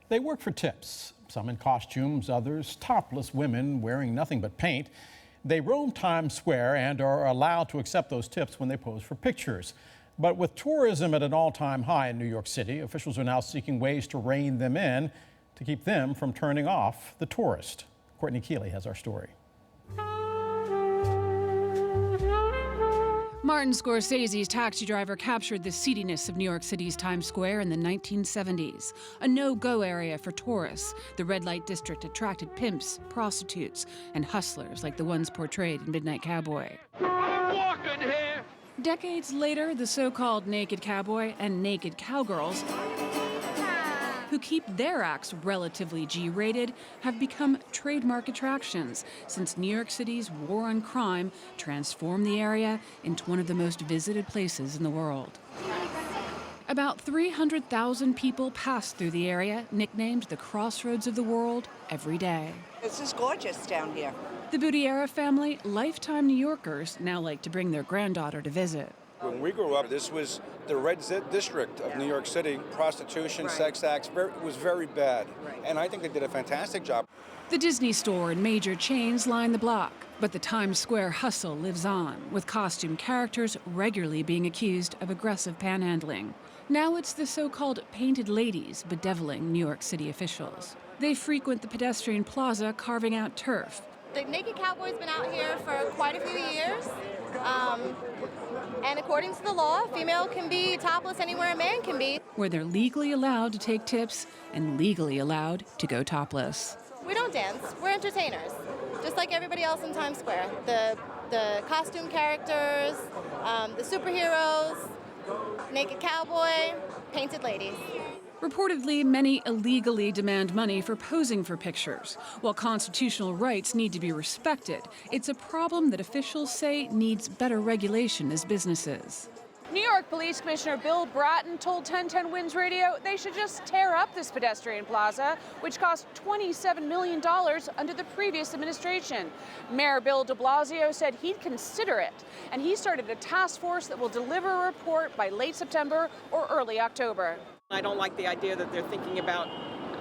They work for tips, some in costumes, others topless women wearing nothing but paint. They roam Times Square and are allowed to accept those tips when they pose for pictures. But with tourism at an all-time high in New York City, officials are now seeking ways to rein them in to keep them from turning off the tourist. Courtney Keeley has our story. Martin Scorsese's Taxi Driver captured the seediness of New York City's Times Square in the 1970s, a no-go area for tourists. The red light district attracted pimps, prostitutes, and hustlers like the ones portrayed in Midnight Cowboy. I'm walking here. Decades later, the so-called naked cowboy and naked cowgirls, who keep their acts relatively G-rated, have become trademark attractions since New York City's war on crime transformed the area into one of the most visited places in the world. About 300,000 people pass through the area, nicknamed the crossroads of the world, every day. It's just gorgeous down here. The Boudiera family, lifetime New Yorkers, now like to bring their granddaughter to visit. When we grew up, this was the red district of New York City. Prostitution, sex acts, was very bad. And I think they did a fantastic job. The Disney store and major chains line the block, but the Times Square hustle lives on, with costume characters regularly being accused of aggressive panhandling. Now it's the so-called painted ladies bedeviling New York City officials. They frequent the pedestrian plaza, carving out turf. The naked cowboy's been out here for quite a few years. And according to the law, a female can be topless anywhere a man can be. Where they're legally allowed to take tips and legally allowed to go topless. We don't dance, we're entertainers, just like everybody else in Times Square. The costume characters, the superheroes, naked cowboy, painted ladies. Reportedly, many illegally demand money for posing for pictures. While constitutional rights need to be respected, it's a problem that officials say needs better regulation as businesses. New York Police Commissioner Bill Bratton told 1010 Wins Radio they should just tear up this pedestrian plaza, which cost $27 million under the previous administration. Mayor Bill de Blasio said he'd consider it, and he started a task force that will deliver a report by late September or early October. I don't like the idea that they're thinking about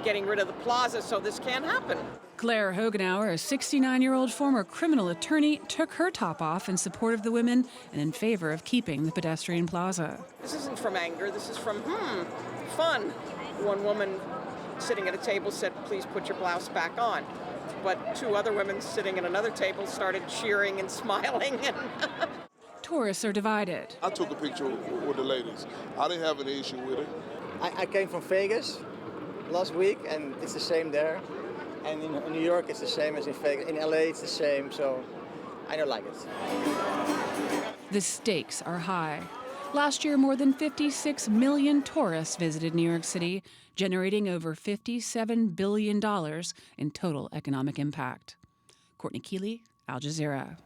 getting rid of the plaza, so this can't happen. Claire Hogenauer, a 69-year-old former criminal attorney, took her top off in support of the women and in favor of keeping the pedestrian plaza. This isn't from anger, this is from, fun. One woman sitting at a table said, please put your blouse back on. But two other women sitting at another table started cheering and smiling. Tourists are divided. I took a picture with the ladies. I didn't have any issue with it. I came from Vegas last week, and it's the same there. And in New York, it's the same as in Vegas. In LA, it's the same, so I don't like it. The stakes are high. Last year, more than 56 million tourists visited New York City, generating over $57 billion in total economic impact. Courtney Keeley, Al Jazeera.